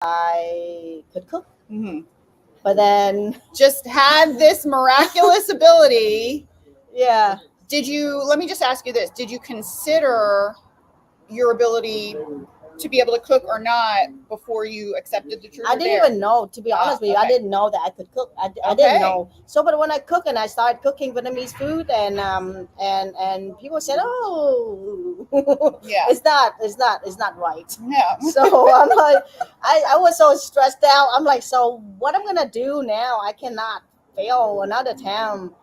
I could cook. Mm-hmm. But then, Just had this miraculous ability. yeah, Let me just ask you this. Did you consider your ability to be able to cook or not before you accepted the truth? I didn't even know, to be honest with you. I okay. didn't know that I could cook. I Okay. didn't know. So, but when I cook and I started cooking Vietnamese food, and people said, "Oh, Yeah. it's not right." No. So I'm like, I was so stressed out. I'm like, so what I'm gonna do now? I cannot fail another time.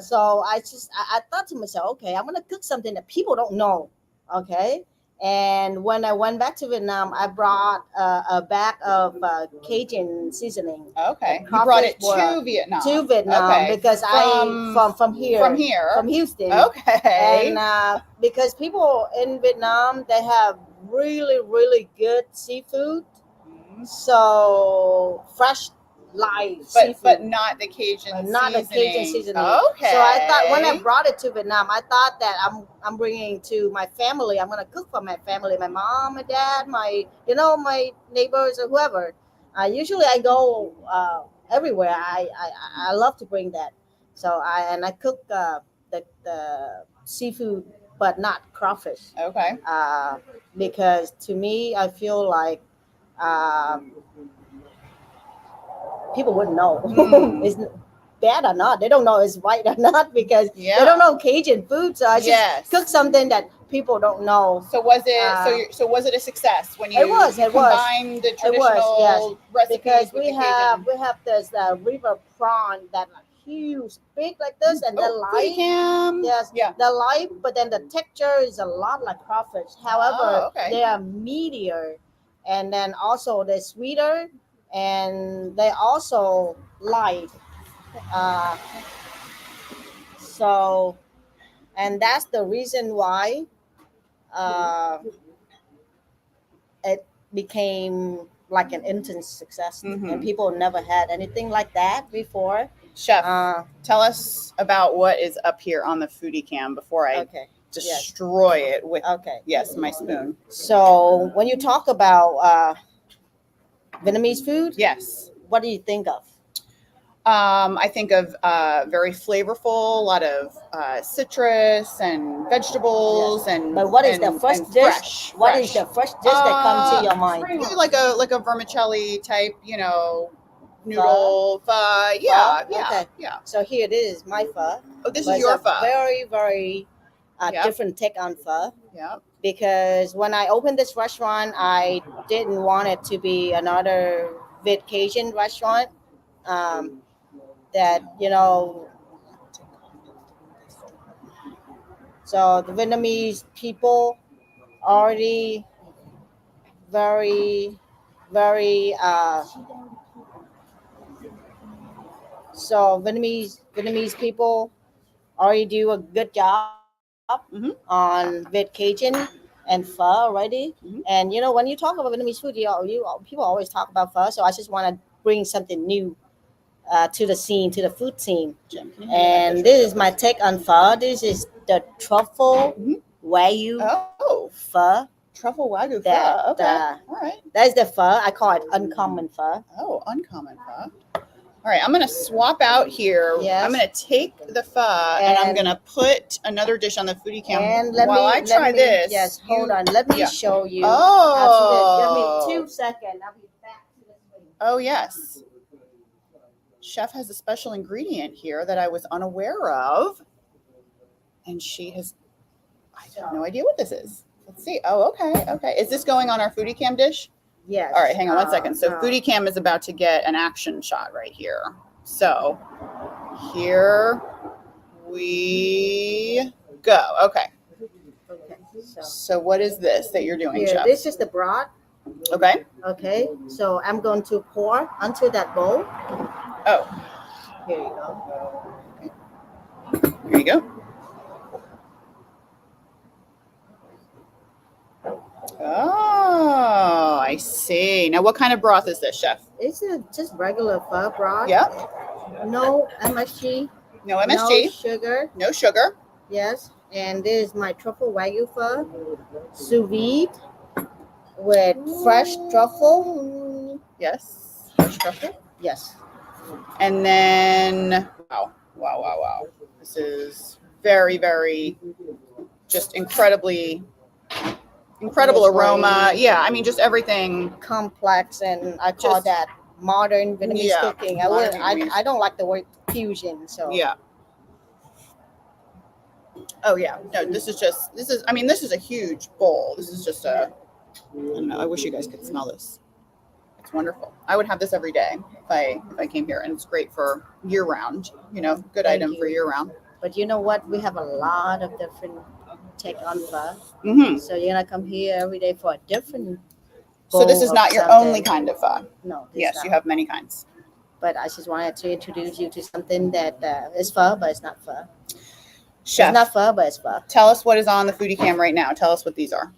So I thought to myself, okay, I'm gonna cook something that people don't know. Okay. And when I went back to Vietnam, I brought a bag of Cajun seasoning. Okay. You brought crawfish it boil to Vietnam. to Vietnam Okay. because from here from Houston. Okay. And because people in Vietnam, they have really good seafood, so fresh live seafood, but not the Cajun not the seasoning. Cajun seasoning. Okay. So I thought when I brought it to Vietnam, I thought that I'm bringing to my family. I'm gonna cook for my family, my mom, my dad, my neighbors or whoever. Usually I go everywhere. I love to bring that. So I cook the seafood, but not crawfish. Okay. Because to me, I feel like people wouldn't know it's bad or not. They don't know it's right or not because they don't know Cajun food. So I just cook something that people don't know. So was it so was it a success when you combined the traditional recipes because with we have this river prawn that are huge, big like this, and they're light. Yes, they're light, but then the texture is a lot like crawfish. However, they are meatier, and then also they're sweeter, and they also light. So, and that's the reason why uh, it became like an instant success, and people never had anything like that before. Chef, tell us about what is up here on the foodie cam before I destroy it with my spoon. So when you talk about Vietnamese food, yes, what do you think of? I think of very flavorful, a lot of citrus and vegetables, and but what is the first dish? Fresh. What is the first dish that comes to your mind? Like a vermicelli type, noodle pho. Yeah. Okay. Yeah. So here it is, my pho. Oh, this is your pho. Very different take on pho. Yeah. Because when I opened this restaurant, I didn't want it to be another Cajun restaurant. That so the Vietnamese people already very so Vietnamese people already do a good job on Cajun and pho already. And when you talk about Vietnamese food, people always talk about pho. So I just want to bring something new to the scene, to the food scene. And this is my take on pho. This is the truffle wagyu pho. Truffle wagyu pho. Okay. All right. That's the pho. I call it uncommon pho. Oh, uncommon pho. All right, I'm going to swap out here. Yes. I'm going to take the pho and I'm going to put another dish on the foodie cam. And while I try this. Yes, hold on. Let me show you. Oh. Give me 2 seconds. I'll be back to the screen. Oh, yes. Chef has a special ingredient here that I was unaware of. And I have no idea what this is. Let's see. Oh, okay. Is this going on our foodie cam dish? Yes. All right, hang on 1 second. So foodie cam is about to get an action shot right here. So here we go. Okay. So what is this that you're doing, Chef? This is the broth. Okay. Okay. So I'm going to pour onto that bowl. Oh. Here you go. Here you go. Oh, I see. Now, what kind of broth is this, Chef? It's just regular pho broth. Yeah. No MSG. No MSG. No sugar. No sugar. Yes. And this is my truffle wagyu pho, sous vide. with fresh truffle. Yes. Fresh truffle. Yes. And then, wow. This is very, very, just incredible It's aroma. very Yeah, I mean, just everything. complex, and I call Just- that modern Vietnamese Yeah, cooking. modern Vietnamese. I don't like the word fusion. So Yeah. Oh yeah. No, this is a huge bowl. This is just I don't know. I wish you guys could smell this. It's wonderful. I would have this every day if I came here, and it's great for year round. Good Thank item for you. year round. But you know what? We have a lot of different take on pho. Mm-hmm. So you're gonna come here every day for a different. So this is bowl not of your something. only kind of pho. No. This Yes, not. you have many kinds. But I just wanted to introduce you to something that is pho, but it's not pho. Chef, It's not pho, but it's pho. tell us what is on the foodie cam right now. Tell us what these are.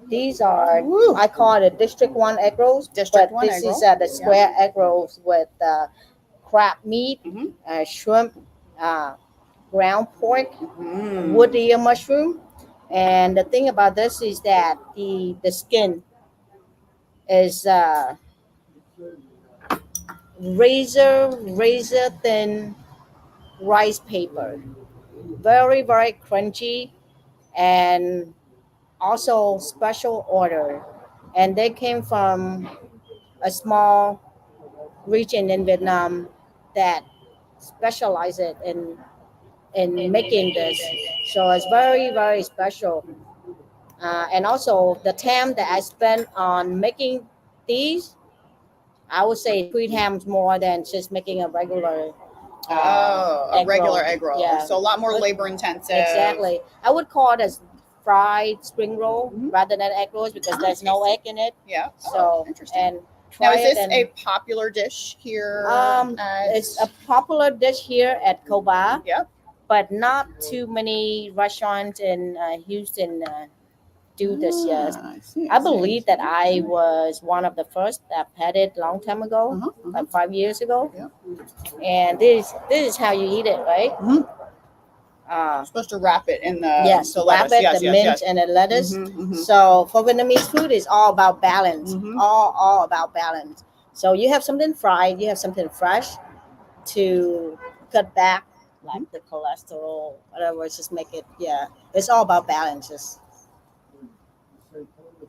These are, Woo. I call it a District 1 egg rolls. District but 1 this egg is roll. the square egg rolls with crab meat, Mhm. shrimp, ground pork, Mm. wood ear mushroom. And the thing about this is that the skin is razor thin rice paper, very very crunchy, and also special order. And they came from a small region in Vietnam that specializes in making this. So it's very very special. And also the time that I spent on making these, I would say 3 times more than just making a regular A regular egg roll. Yeah, So a lot more labor intensive. exactly. I would call it as fried spring roll Mhm. rather than egg rolls because there's no egg in it. Yeah. So interesting. and Now, try is this it and, a popular dish here? it's a popular dish here at Kau Ba, Yep. but not too many restaurants in Houston do this yet. I believe that I was one of the first that had it long time ago, like 5 years ago. Yeah. And this is how you eat it, right? Mhm. Supposed to wrap it in the yes, the wrap lettuce. it, Yes, the yes, mint yes. and the lettuce. Mhm, mhm. So for Vietnamese food, it's all about balance. Mhm. All about balance. So you have something fried, you have something fresh to cut back like the cholesterol, whatever. Just make it. Yeah, it's all about balances.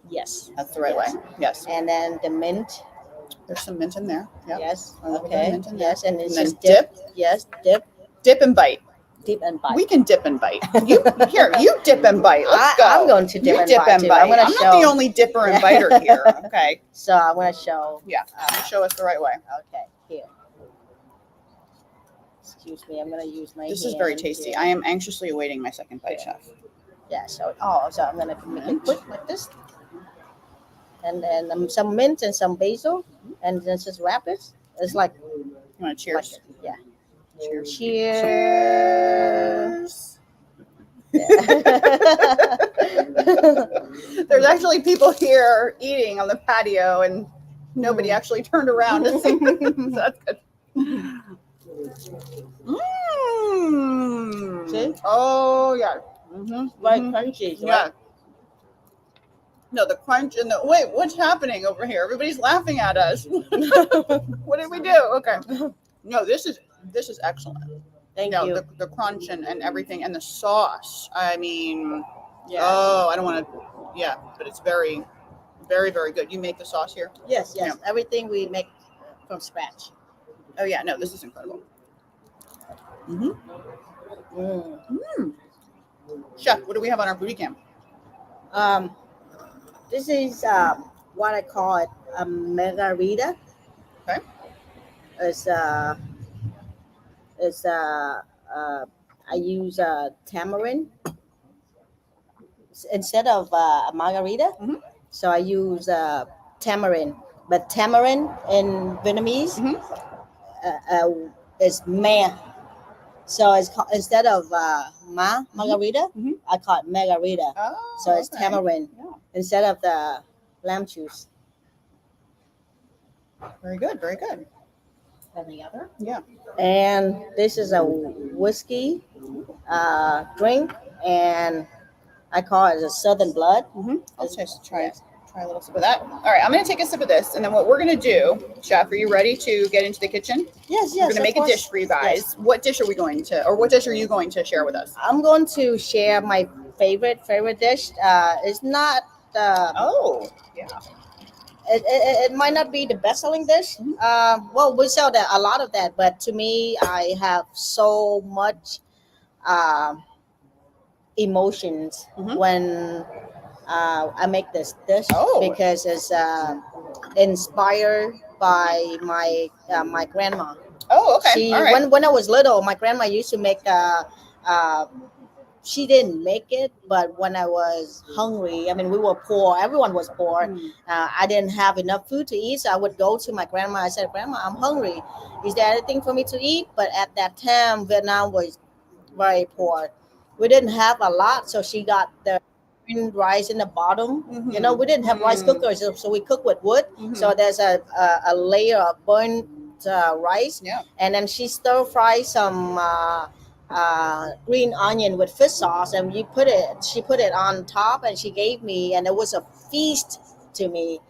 Yes, That's the right way. Yes. and then the mint. There's some mint in there. Yep. Yes. A little bit of Okay. mint in there. Yes, and it's And then just dip. Yes, dip, Dip and bite. dip and bite. We can dip and bite. You dip and bite. Let's go. I'm going to dip You and dip bite and too. bite. I'm gonna I'm show. not the only dipper and biter here. Okay. So I'm gonna show. Yeah. Show us the right way. Okay, here. Excuse me, I'm gonna use my. This is very hand tasty. here. I am anxiously awaiting my second bite, Yeah. chef. Yeah. So so I'm gonna make it quick like this, and then some mint and some basil, and then just wrap it. It's like. You want to cheers? Yeah. Cheers. Cheers. Yeah. There's actually people here eating on the patio, and nobody actually turned around to see. So that's good. Mm. See? Oh yeah. Mm-hmm. Right, crunchy. Yeah. No, the crunch and the wait. What's happening over here? Everybody's laughing at us. What did we do? Okay. No, this is excellent. Thank you. The crunch and everything, and the sauce. I mean, Yeah. oh, I don't want to. Yeah, but it's very, very, very good. You make the sauce here? Yes. Yeah. Everything we make from scratch. Oh yeah, no, this is incredible. Mm-hmm. Chef, what do we have on our foodie cam? This is what I call it a margarita. Okay. It's I use tamarind instead of a margarita. Mhm. So I use tamarind, but tamarind in Vietnamese is meh. So it's instead of margarita, I call it margarita. Oh, So it's okay. tamarind Yeah. instead of the lamb juice. Very good, very good. Any other? Yeah. And this is a whiskey drink, and I call it a Southern blood. I'll It's- just try yes. a little sip of that. All right, I'm gonna take a sip of this, and then what we're gonna do, Chef, are you ready to get into the kitchen? Yes, We're yes. gonna of make a course. dish for you guys. Yes. What dish are we going to, or what dish are you going to share with us? I'm going to share my favorite dish. It's not. Oh, yeah. It might not be the best selling dish. Well, we sell that a lot of that, but to me, I have so much um emotions Mhm. when I make this dish Oh. because it's inspired by my grandma. Oh, okay. She All right. when I was little, my grandma used to make uh, she didn't make it, but when I was hungry, I mean, we were poor, everyone was poor. I didn't have enough food to eat, so I would go to my grandma. I said, Grandma, I'm hungry. Is there anything for me to eat? But at that time, Vietnam was very poor. We didn't have a lot, so she got the green rice in the bottom. You know, we didn't have rice cookers, so we cook with wood. So there's a layer of burnt rice, Yeah. and then she stir fry some green onion with fish sauce, and she put it on top, and she gave me, and it was a feast to me.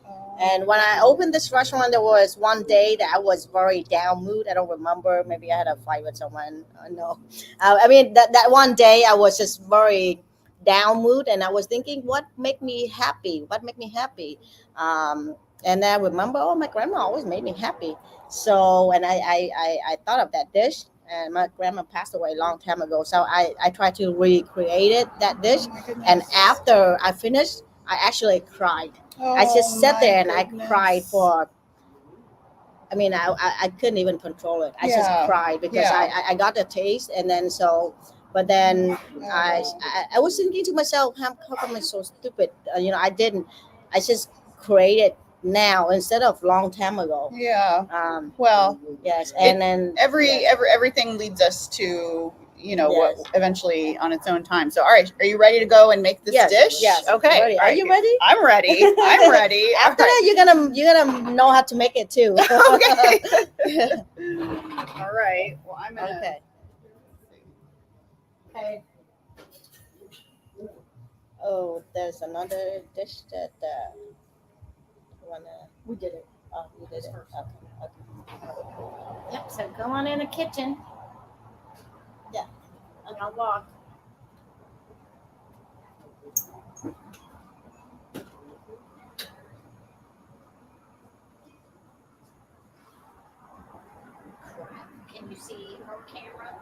And when I opened this restaurant, there was one day that I was very down mood. I don't remember. Maybe I had a fight with someone. No, I mean that one day I was just very down mood, and I was thinking, what make me happy? What make me happy? And then I remember, oh, my grandma always made me happy. So, and I thought of that dish, and my grandma passed away a long time ago. So I tried to recreate it, that dish. Oh my goodness. And after I finished, I actually cried. I just sat there and I cried for. I mean, I couldn't even control it. I just Yeah. cried because Yeah. I got the taste, and then so, but then I was thinking to myself, how come I'm so stupid? I didn't. I just created now instead of long time ago. Yeah. Um, Well, yes, and then everything leads us to what Yes. eventually on its own time. So, all right, are you ready to go and make this Yes, dish? yes, Okay. ready. All Are right. you ready? I'm ready. I'm ready. After All right. that, you're gonna know how to make it too. Okay. All right. Well, I'm gonna. Okay. Okay. Oh, there's another dish that wanna. We did it. Oh, we did it. Okay. Yep. So go on in the kitchen. Yeah. And I'll walk. Can you see her camera?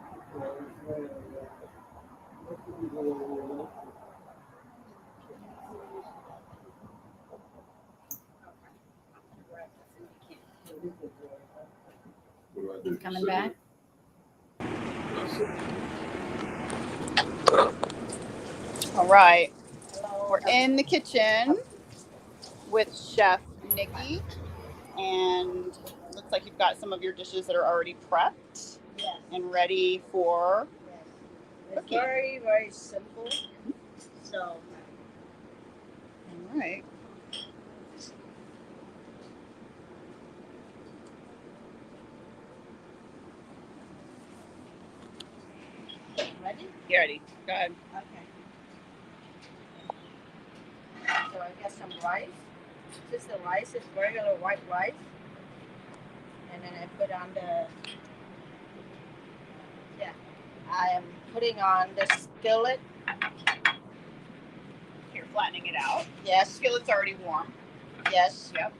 Coming back. All right. Hello. We're in the kitchen with Chef Nikki, and looks like you've got some of your dishes that are already prepped Yes. and ready for. Yes. It's Cooking. very, very simple. So. All right. Ready? You ready? Go ahead. Okay. So I got some rice. Just the rice is regular white rice. And then I put on I am putting on the skillet. You're flattening it out. Yes, Skillet's already warm. yes. Yep.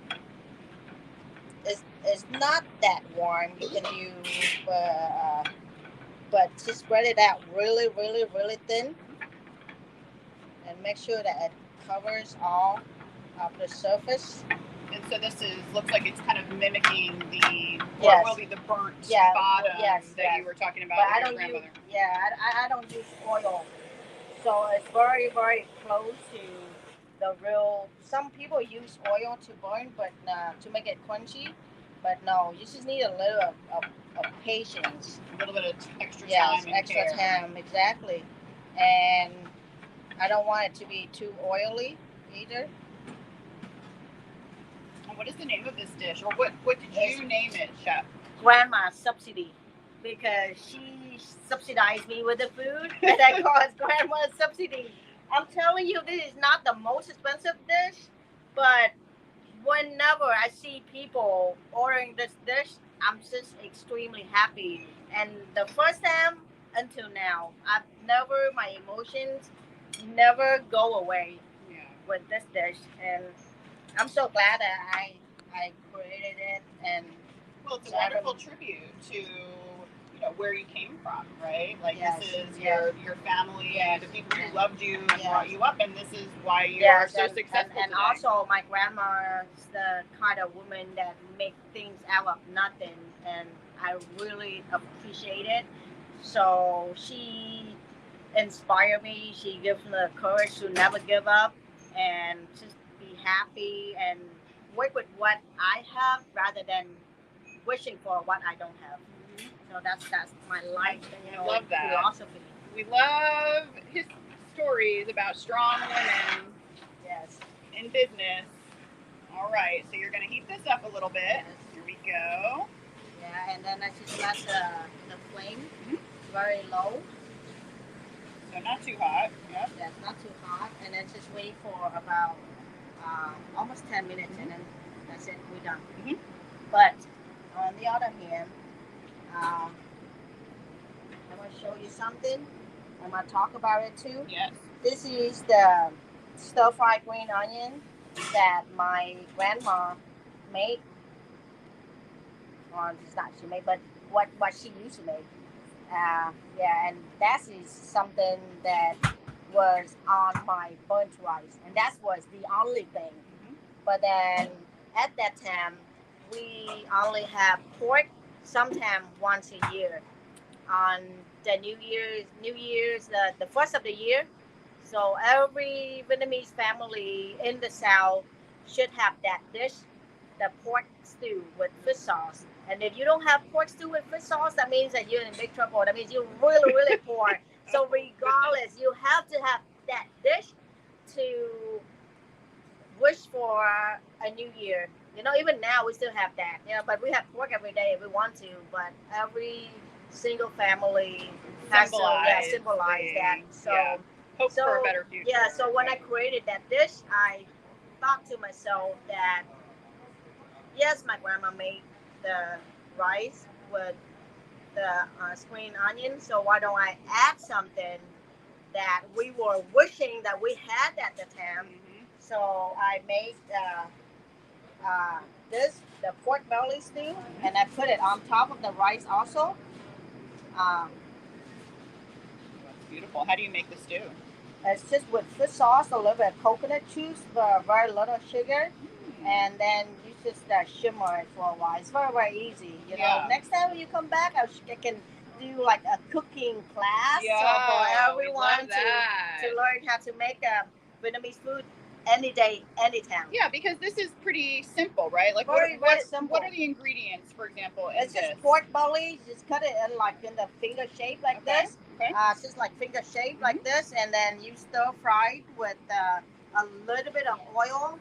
It's not that warm. You can use, but just spread it out really, really, really thin. And make sure that it covers all of the surface. And so this looks like it's kind of mimicking the Yes. what will be the burnt Yeah, bottom yes, that yes. you were talking about But with I your don't use, grandmother. I don't use oil. So it's very, very close to the real. Some people use oil to burn, but to make it crunchy. But no, you just need a little of patience. A little bit of extra Yes, time and extra care. time, exactly. And I don't want it to be too oily either. And what is the name of this dish, or what did you name it, Chef? Grandma's subsidy, because she subsidized me with the food, and I call it Grandma's subsidy. I'm telling you, this is not the most expensive dish, but whenever I see people ordering this dish, I'm just extremely happy. And the first time until now, my emotions never go away Yeah. with this dish, and I'm so glad that I created it. And Well, it's a wonderful tribute to where you came from, right? Like yes, this is yes, your family and the people who loved you and yes, brought you up, and this is why you are yes, so successful and today. also my grandma's the kind of woman that make things out of nothing, and I really appreciate it. So she inspired me. She gives me the courage to never give up and just be happy and work with what I have rather than wishing for what I don't have. So that's my life, I love that. philosophy. We love his stories about strong women Yes. in business. All right, so you're going to heat this up a little bit. Yes. Here we go. Yeah, and then I just let the flame very low. So not too hot. Yep. That's not too hot, and then just wait for about almost 10 minutes, and then that's it. We're done. But on the other hand, um, I want to show you something. I'm going to talk about it too. Yes. This is the stir-fried green onion that my grandma made. Or it's not she made, but what she used to make. Yeah, and that is something that was on my burnt rice, and that was the only thing. But then at that time, we only have pork sometime once a year on the New Year's, the first of the year. So every Vietnamese family in the South should have that dish, the pork stew with fish sauce. And if you don't have pork stew with fish sauce, that means that you're in big trouble. That means you're really, really poor. So regardless, you have to have that dish to wish for a new year. Even now we still have that. But we have pork every day if we want to. But every single family has to symbolize that. So, hope for a better future. Yeah. So when I created that dish, I thought to myself that yes, my grandma made the rice with the screen onion. So why don't I add something that we were wishing that we had at the time? So I made the pork belly stew, and I put it on top of the rice also. Um, That's beautiful. How do you make the stew? it's just with fish sauce, a little bit of coconut juice, but very little sugar, and then you just shimmer it for a while. It's very, very easy. Next time when you come back, I can do like a cooking class for everyone to learn how to make Vietnamese food any day, anytime. Yeah, because this is pretty simple, right? Like very simple. What are the ingredients, for example? It's just pork belly. Just cut it in the finger shape like this. Okay. It's just like finger shape like this, and then you stir fry with a little bit of oil,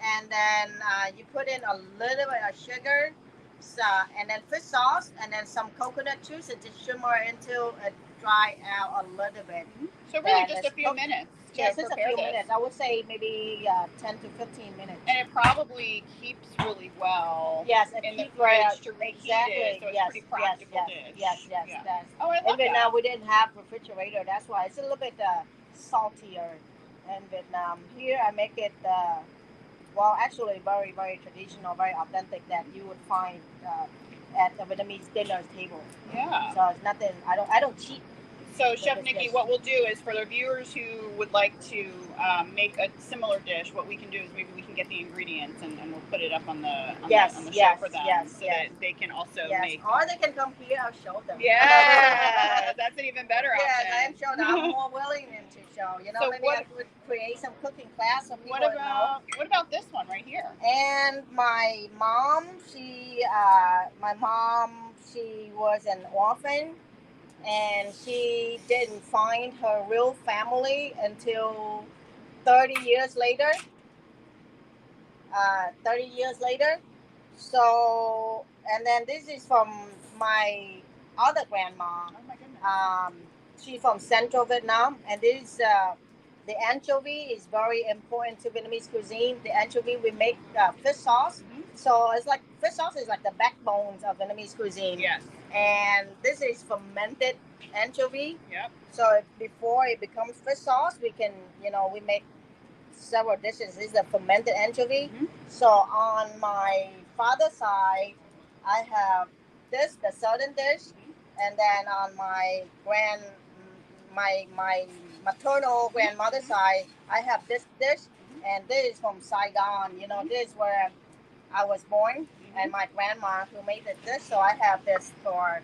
and then you put in a little bit of sugar, and then fish sauce, and then some coconut juice, and just shimmer until it dry out a little bit. So really, just a few minutes. Yes, it's a few minutes. I would say maybe 10 to 15 minutes. And it probably keeps really well. Yes, in the fridge to reheat it, so it's yes, pretty practical dish. Yes. Oh, I love in Vietnam, we didn't have refrigerator. That's why it's a little bit saltier in Vietnam. Here, I make it actually very, very traditional, very authentic that you would find at the Vietnamese dinner table. Yeah. So it's nothing. I don't cheat. So, Chef Nikki, what we'll do is for the viewers who would like to make a similar dish, what we can do is maybe we can get the ingredients and we'll put it up on the show for them so that they can also make. Or they can come here, I'll show them. Yeah, that's an even better option. Yes, I am sure that I'm more willing to show. So maybe I could create some cooking class so people what about this one right here? And my mom, she was an orphan. And she didn't find her real family until 30 years later. So, and then this is from my other grandma. Oh my goodness. She's from Central Vietnam, and this the anchovy is very important to Vietnamese cuisine. The anchovy we make fish sauce. So it's like fish sauce is like the backbone of Vietnamese cuisine. Yes. And this is fermented anchovy. Yep. So before it becomes fish sauce, we can, we make several dishes. This is the fermented anchovy. So on my father's side, I have this, the southern dish, and then on my maternal grandmother's side, I have this dish, and this is from Saigon. This is where I was born, and my grandma who made the dish. So I have this for.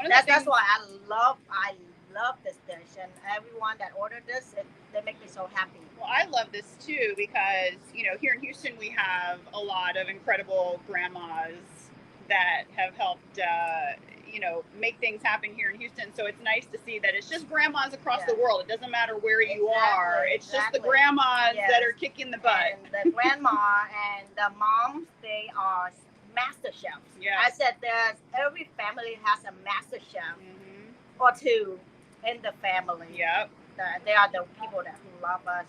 That's why I love this dish, and everyone that ordered this, they make me so happy. Well, I love this too because here in Houston we have a lot of incredible grandmas that have helped make things happen here in Houston. So it's nice to see that it's just grandmas across the world. It doesn't matter where you are. It's just the grandmas that are kicking the butt. And the grandma and the moms, they are master chefs. Yes. I said every family has a master chef or two in the family. Yep. They are the people who love us,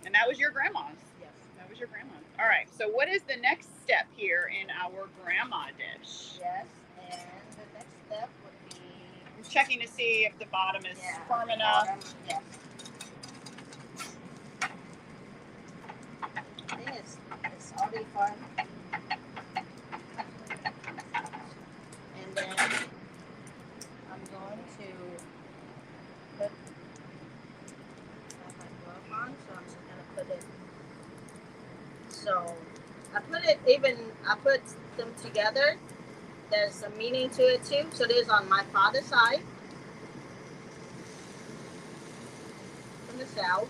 and that was your grandma's. Yes. That was your grandma's. All right. So what is the next step here in our grandma dish? Yes. And the next step would be... I'm checking to see if the bottom is firm enough. Yes. I think it's already firm. And then I'm going to put my glove on, so I'm just going to put it. So I put them together. There's a meaning to it too. So this is on my father's side. From the south.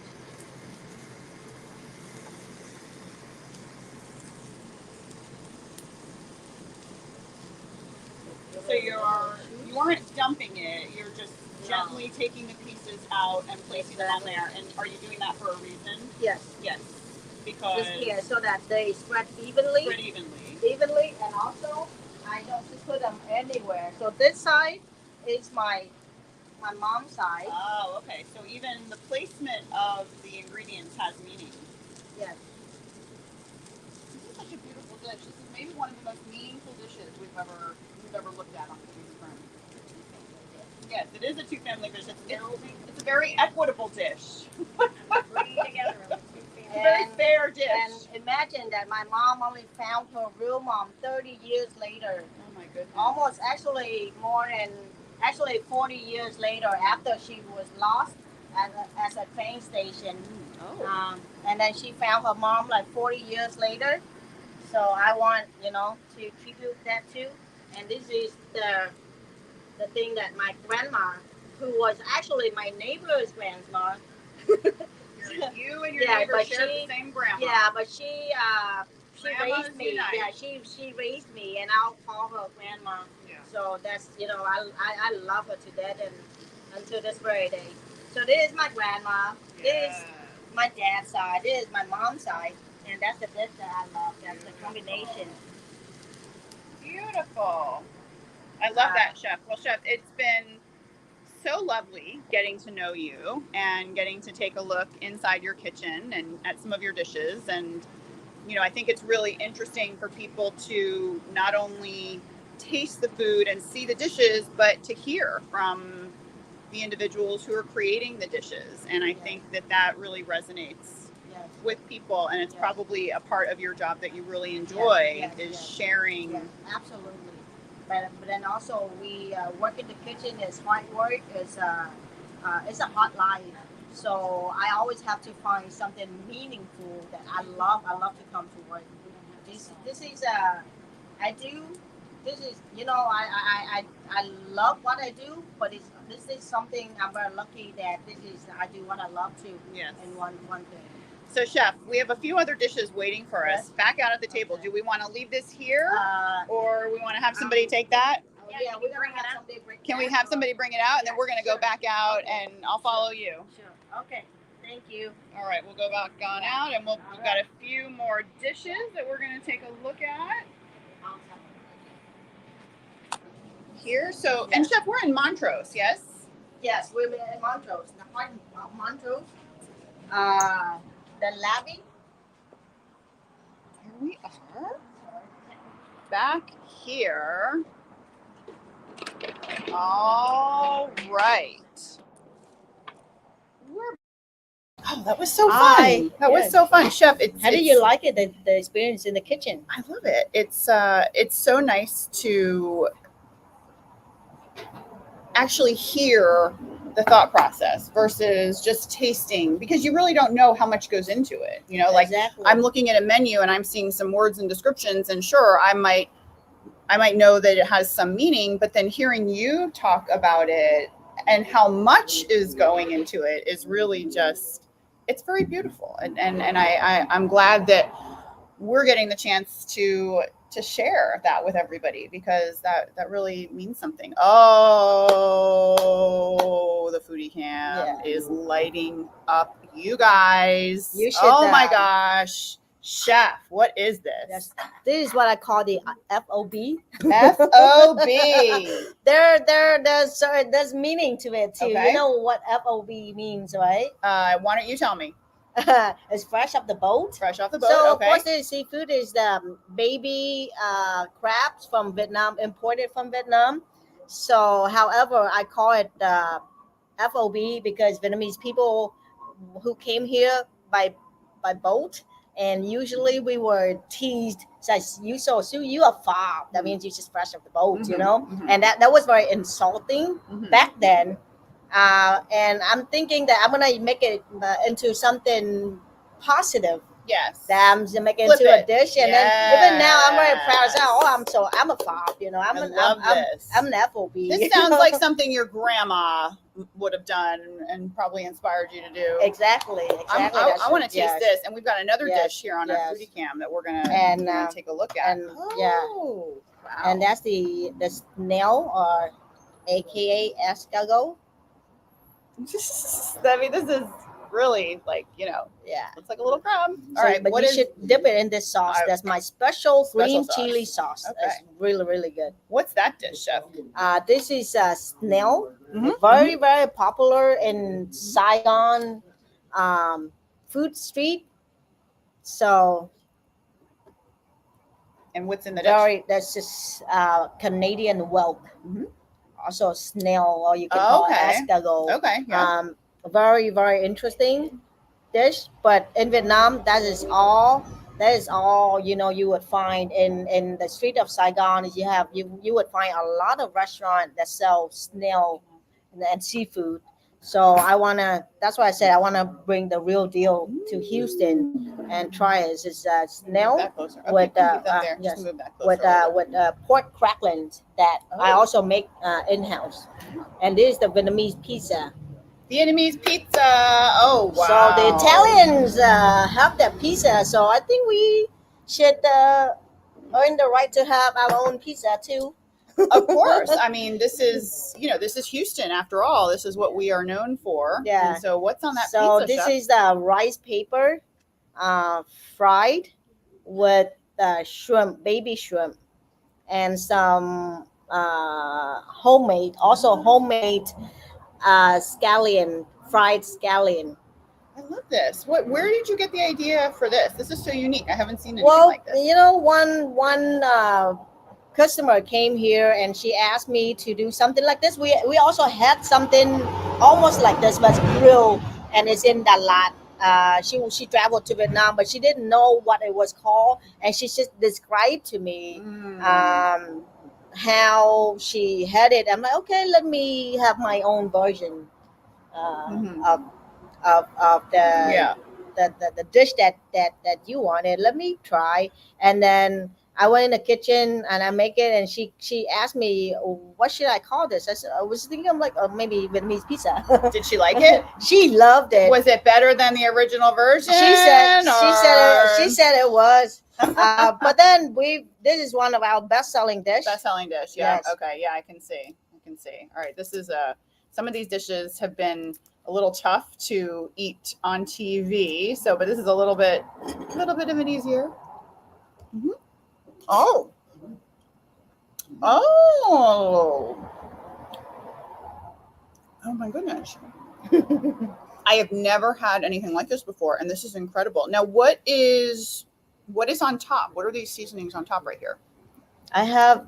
So you aren't dumping it. You're just gently taking the pieces out and placing them on there. And are you doing that for a reason? Yes. Yes. Because just here so that they spread evenly. Evenly, and also I don't just put them anywhere. So this side is my mom's side. Oh, okay. So even the placement of the ingredients has meaning. Yes. This is such a beautiful dish. This is maybe one of the most meaningful dishes we've ever looked at on Foodies Brunch. Yes, it is a two-family dish. It's a very equitable dish. Bringing together. It's a very fair dish. And imagine that my mom only found her real mom 30 years later. Oh my goodness. Almost actually 40 years later after she was lost at a train station. Oh. And then she found her mom like 40 years later. So I want, to tribute that too. And this is the thing that my grandma, who was actually my neighbor's grandma. You and your neighbor share the same grandma. Yeah, but she Grandmas raised me. unite. Yeah, she raised me, and I'll call her grandma. Yeah. So that's I love her to death, and until this very day. So this is my grandma. Yeah. This is my dad's side. This is my mom's side, and that's the dish that I love. That's the combination. Beautiful. I love that, Chef. Well, Chef, it's been so lovely getting to know you and getting to take a look inside your kitchen and at some of your dishes. And, I think it's really interesting for people to not only taste the food and see the dishes, but to hear from the individuals who are creating the dishes. And I think that really resonates with people. And it's probably a part of your job that you really enjoy is sharing. Yes, absolutely. But then also we work in the kitchen is hard work. It's a hot life. So I always have to find something meaningful that I love. I love to come to work. This is I do. This is I love what I do, but this is something I'm very lucky that I do what I love to. Yes. In one thing. So, Chef, we have a few other dishes waiting for us back out at the table. Do we want to leave this here, or we want to have somebody take that? Yeah, we're gonna have somebody bring. Can we have somebody bring it out, and then we're going to go back out, and I'll follow you. Sure. Okay. Thank you. All right, we'll go back on out, and we've got a few more dishes that we're going to take a look at here. So, and Chef, we're in Montrose, yes? Yes, we're in Montrose. Montrose. the labby. Here we are. Back here. All right. Oh, that was so fun. That was so fun, Chef. How did you like it? The experience in the kitchen? I love it. It's so nice to actually hear the thought process versus just tasting, because you really don't know how much goes into it. You know, like Exactly. I'm looking at a menu and I'm seeing some words and descriptions, and sure, I might know that it has some meaning, but then hearing you talk about it and how much is going into it is really just, it's very beautiful. And I'm glad that we're getting the chance to share that with everybody, because that really means something. Oh, the foodie cam is lighting up, you guys. You should, oh my gosh, Chef, what is this? This is what I call the FOB. FOB. There's meaning to it too. Okay. You know what FOB means, right? Why don't you tell me? It's fresh off the boat. Fresh off the boat. So okay. of course, the seafood is the baby crabs from Vietnam, imported from Vietnam. So, however, I call it FOB because Vietnamese people who came here by boat, and usually we were teased. So you a fob. That means you just fresh off the boat, you know. And that was very insulting back then. And I'm thinking that I'm gonna make it into something positive. Yes. That I'm gonna make it into a dish, and then even now I'm very proud of that. I'm a fob, you know. I'm an FOB. This sounds like something your grandma would have done and probably inspired you to do. Exactly. I want to taste this, and we've got another dish here on our foodie cam that we're gonna take a look at. And wow. And that's the snail, or AKA escargot. I mean, this is really like, you know, looks like a little crab. All right, but you should dip it in this sauce. That's my special green chili sauce. Okay. That's really, really good. What's that dish, Chef? This is snail. Very, very popular in Saigon food street. So. And what's in the dish? That's just Canadian whelk. Also snail, or you can call it escargot. Okay. Yeah. Very, very interesting dish. But in Vietnam, that is all you know you would find in the street of Saigon. Is you would find a lot of restaurants that sell snail and seafood. So that's why I said I wanna bring the real deal to Houston and try it. It's snail with pork cracklings that I also make in house, and this is the Vietnamese pizza. Vietnamese pizza. Oh wow! So the Italians have their pizza. So I think we should earn the right to have our own pizza too. Of course. I mean, this is Houston after all. This is what we are known for. Yeah. And so what's on that pizza, So this Chef? is the rice paper, fried with shrimp, baby shrimp, and some homemade scallion, fried scallion. I love this. Where did you get the idea for this? This is so unique. I haven't seen anything like this. Well, you know, one customer came here and she asked me to do something like this. We also had something almost like this, but grilled, and it's in Dalat. She traveled to Vietnam, but she didn't know what it was called, and she just described to me how she had it. I'm like, okay, let me have my own version of the dish that you wanted. Let me try, and then I went in the kitchen and I make it, and she asked me, what should I call this? I was thinking of like maybe Vietnamese pizza. Did she like it? She loved it. Was it better than the original version? She said it was. But then this is one of our best-selling dish. Best-selling dish, yeah. Yes. Okay, yeah, I can see. All right, this is some of these dishes have been a little tough to eat on TV, but this is a little bit of an easier. Mm-hmm. Oh my goodness. I have never had anything like this before, and this is incredible. Now, what is on top? What are these seasonings on top right here? I have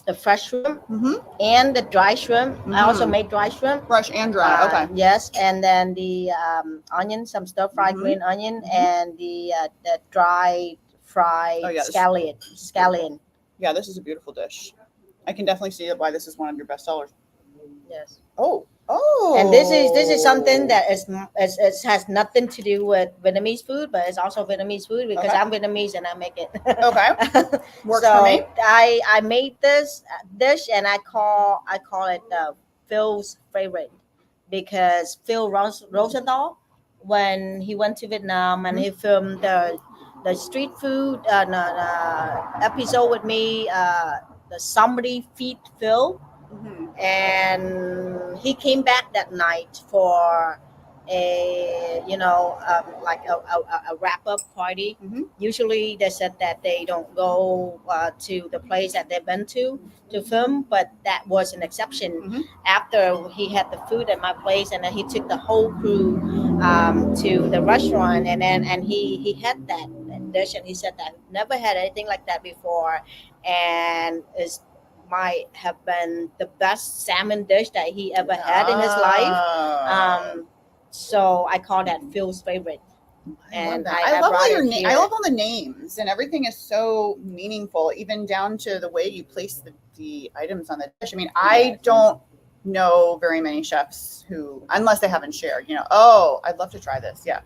the fresh shrimp Mm-hmm. and the dry shrimp. I also Mhm. made dry shrimp. Fresh and dry. Okay. Yes, and then the onion, some stir fried Mhm. green onion, Mhm. and the dry fried Oh, yes. scallion. Yeah, this is a beautiful dish. I can definitely see why this is one of your best sellers. Yes. Oh. And this is something that is has nothing to do with Vietnamese food, but it's also Vietnamese food because Okay. I'm Vietnamese and I make it. Okay. Works So for me. I made this dish and I call it Phil's favorite because Phil Rosenthal, when he went to Vietnam and he filmed the street food episode with me, the Somebody Feed Phil, Mhm. and he came back that night for a like a wrap up party. Mhm. Usually they said that they don't go to the place that they've been to film, but that was an exception. Mhm. After he had the food at my place and then he took the whole crew to the restaurant, and then and he had that dish and he said that I've never had anything like that before, and it's might have been the best salmon dish that he ever had in his life. Oh. So I call that Phil's favorite. I love And that. I I love brought all your it here. I love all the names, and everything is so meaningful, even down to the way you place the items on the dish. I mean, I don't know very many chefs who, unless they haven't shared, oh, I'd love to try this. Yeah.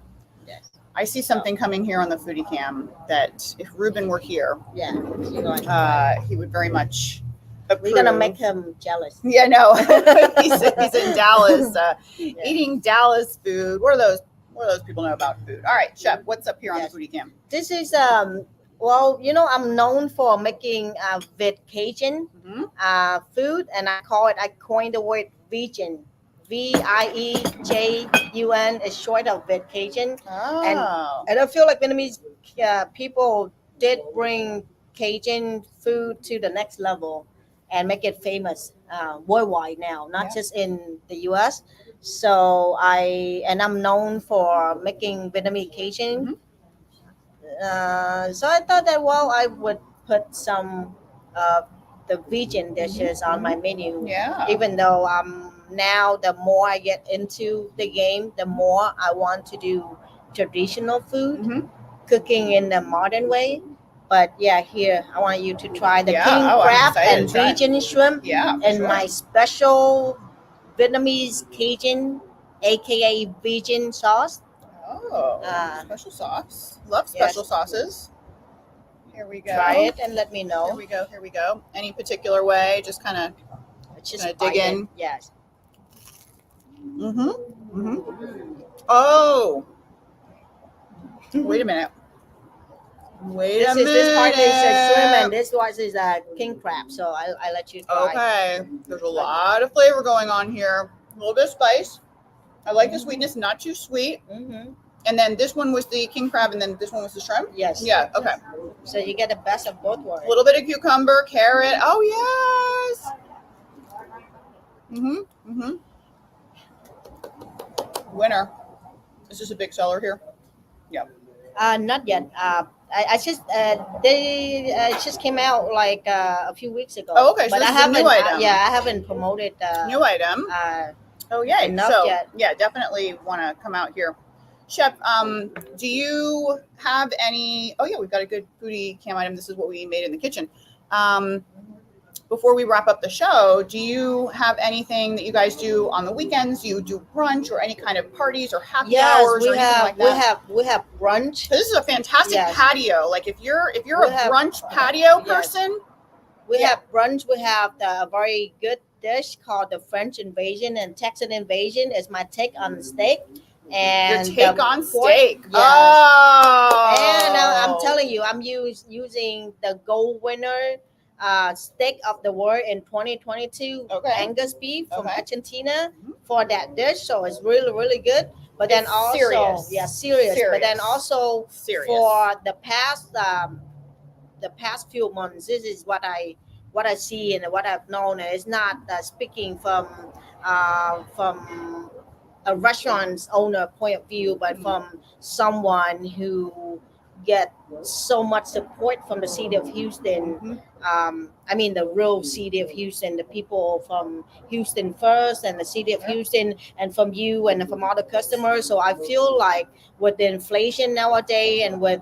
Yes. I see something coming here on the foodie cam that if Ruben were here, Yeah. You're going to try it. he would very much approve. We're gonna make him jealous. Yeah, no, he's in Dallas, Yeah. eating Dallas food. What do those people know about food? All right, Chef, what's up here on the foodie cam? This is well, I'm known for making Vid Cajun food, and I coined the word vegan. VIEJUN is short of Vid Cajun. Oh. And I feel like Vietnamese people did bring Cajun food to the next level and make it famous worldwide now, not just in the U.S. So I'm known for making Vietnamese Cajun. So I thought that I would put some of the vegan dishes on my menu. Yeah. Even though now the more I get into the game, the more I want to do traditional food, cooking in the modern way. But yeah, here I want you to try the king crab and vegan shrimp and my special Vietnamese Cajun, aka vegan sauce. Oh, special sauce. Love special sauces. Here we go. Try it and let me know. Here we go. Here we go. Any particular way? Just kind of dig in. Yes. Oh. Wait a minute. This part is a shrimp and this one is a king crab. So I let you try. Okay. There's a lot of flavor going on here. A little bit of spice. I like the sweetness, not too sweet. And then this one was the king crab, and then this one was the shrimp? Yes. Yeah, okay. So you get the best of both worlds. A little bit of cucumber, carrot. Oh, yes. Winner. Is this a big seller here? Yeah. Not yet. I just they just came out like a few weeks ago. Oh, okay. So but this I is a haven't. new item. I haven't promoted new item. Oh, yeah. Enough so, yet. yeah, definitely want to come out here. Chef, do you have any? Oh, yeah, we've got a good foodie cam item. This is what we made in the kitchen. Before we wrap up the show, do you have anything that you guys do on the weekends? Do you do brunch or any kind of parties or happy hours or anything like that? We have brunch. This is a fantastic patio. Like if you're a brunch patio person, we have brunch. We have the very good dish called the French invasion and Texan invasion. Is my take on steak. And your take on pork, steak. Yes. Oh. And I'm telling you, I'm using the gold winner steak of the world in 2022 Angus beef from Argentina for that dish. So it's really, really good. But then also, serious. But then also for the past few months, this is what I see and what I've known. It's not speaking from a restaurant's owner point of view, but from someone who get so much support from the city of Houston. Mhm. I mean, the real city of Houston, the people from Houston first, and the city of Houston, and from you and from all the customers. So I feel like with the inflation nowadays, and with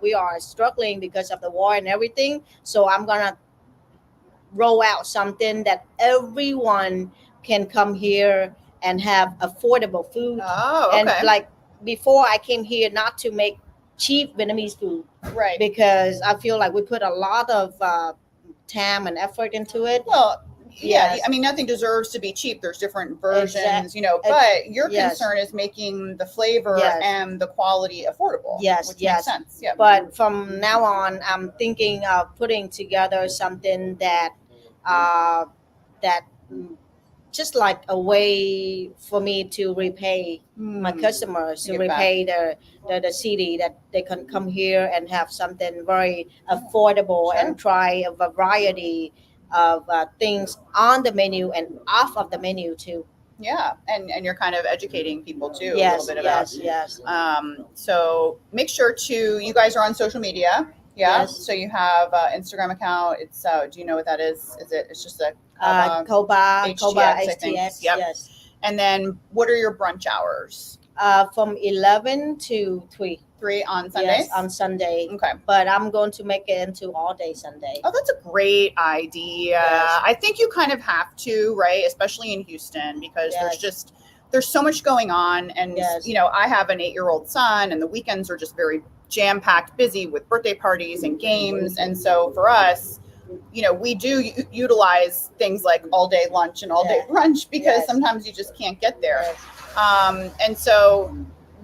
we are struggling because of the war and everything. So I'm gonna roll out something that everyone can come here and have affordable food. Oh, And okay. like before, I came here not to make cheap Vietnamese food, Right. because I feel like we put a lot of time and effort into it. Well, yeah, Yes. I mean, nothing deserves to be cheap. There's different versions, Exact- you know, ex- but your yes. concern is making the flavor Yes. and the quality affordable. Yes, which yes. makes sense. Yeah. But from now on, I'm thinking of putting together something uh, that just like a way for me to repay my customers, to Give back. repay the city, that they can come here and have something very affordable Sure. and try a variety of things on the menu and off of the menu too. Yeah, and you're kind of educating people too Yes, a little bit about. yes. So make sure to, you guys are on social media. Yeah. Yes. So you have Instagram account. It's do you know what that is? It's just a Kau Ba HTX, I think. HTX, Yep. yes. And then what are your brunch hours? From 11 to 3. 3 on Sundays? Yes, on Sunday. Okay. But I'm going to make it into all day Sunday. Oh, that's a great idea. Yes. I think you kind of have to, right? Especially in Houston, because Yes. there's so much going on. And, Yes. you know, I have an 8-year-old son, and the weekends are just very jam-packed, busy with birthday parties and games. And so for us, you know, we do utilize things like all day lunch and all day brunch, because Yes. sometimes you just can't get there. Yes. And so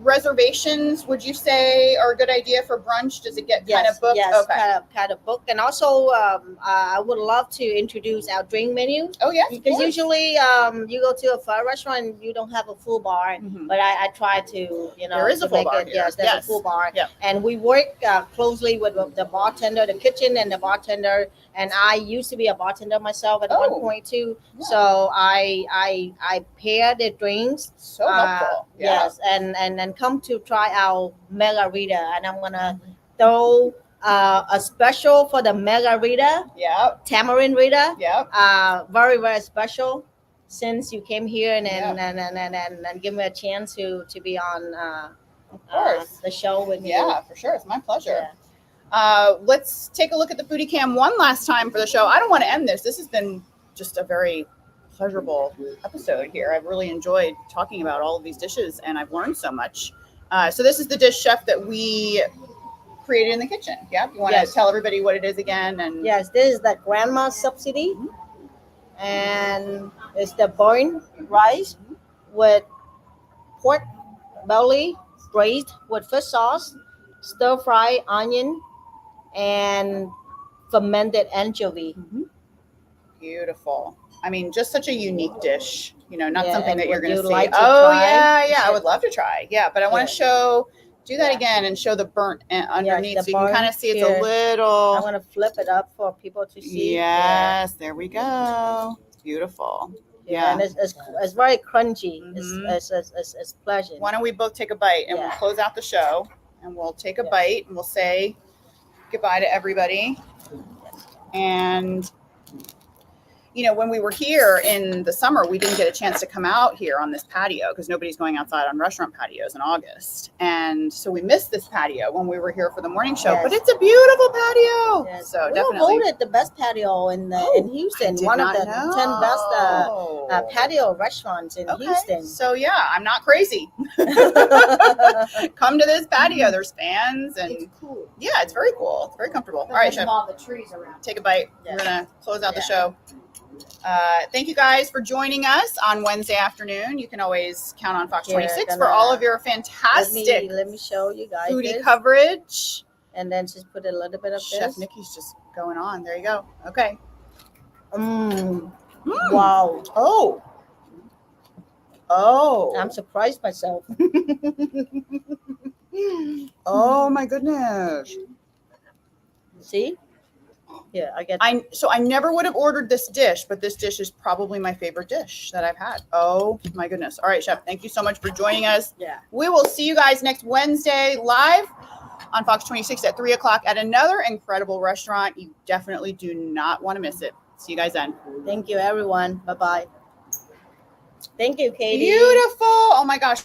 reservations, would you say, are a good idea for brunch? Does it get kind of booked? Yes, Okay. kind of booked. And also, I would love to introduce our drink menu. Oh, yes. of Because course. usually, you go to a pho restaurant, you don't have a full bar. Mhm. But I try to, There is to a full make bar it. here. Yes, there's Yes. a full bar. Yep. And we work closely with the bartender, the kitchen, and the bartender. And I used to be a bartender myself at one point too. Yeah. So I pair the drinks. So helpful. Yeah. Yes, and then come to try our margarita, and I'm gonna throw a special for the margarita, Yep. tamarind rita. Yep. Very very special. Since you came here and Yeah. and give me a chance to be on Of course. the show with you. Yeah, for sure. It's my pleasure. Yeah. Let's take a look at the foodie cam one last time for the show. I don't want to end this. This has been just a very pleasurable episode here. I've really enjoyed talking about all of these dishes, and I've learned so much. So this is the dish, Chef, that we created in the kitchen. Yeah, you want to tell everybody what it is again? And yes, this is the grandma's subsidy, and it's the boiled rice with pork belly braised with fish sauce, stir fry onion, and fermented anchovy. Beautiful. I mean, just such a unique dish. You know, not Yeah, something and that you're would going you to see. like to Oh, try? yeah. I would love to try. Yeah, but I want to do that Yeah. again and show the burnt underneath, the so you can kind of burnt see it's here. a little. I'm gonna flip it up for people to see. Yes, there we go. Beautiful. Yeah. And it's very crunchy. Mhm. It's pleasant. Why don't we both take a bite, and we'll close out the show, and we'll take a bite, and we'll say goodbye to everybody. And you know, when we were here in the summer, we didn't get a chance to come out here on this patio because nobody's going outside on restaurant patios in August. And so we missed this patio when we were here for the morning show, but it's a beautiful patio. Yes. So we definitely voted the best patio in Houston. did One of not the know. 10 best patio restaurants in Houston. So yeah, I'm not crazy. Come to this patio. There's fans and It's cool. yeah, it's very cool. It's very comfortable. All right, Chef, all the trees around. take a bite. Yeah. We're gonna close out the show. Thank you guys for joining us on Wednesday afternoon. You can always count on Fox 26 for all of your fantastic Let me show you guys foodie this. coverage. And then just put a little bit of Chef this. Nikki's just going on. There you go. Okay. Wow. Oh. I'm surprised myself. Oh my goodness. See? Yeah, I get. So I never would have ordered this dish, but this dish is probably my favorite dish that I've had. Oh my goodness. All right, Chef, thank you so much for joining us. Yeah. We will see you guys next Wednesday live on Fox 26 at 3 o'clock at another incredible restaurant. You definitely do not want to miss it. See you guys then. Thank you, everyone. Bye-bye. Thank you, Katie. Beautiful. Oh my gosh.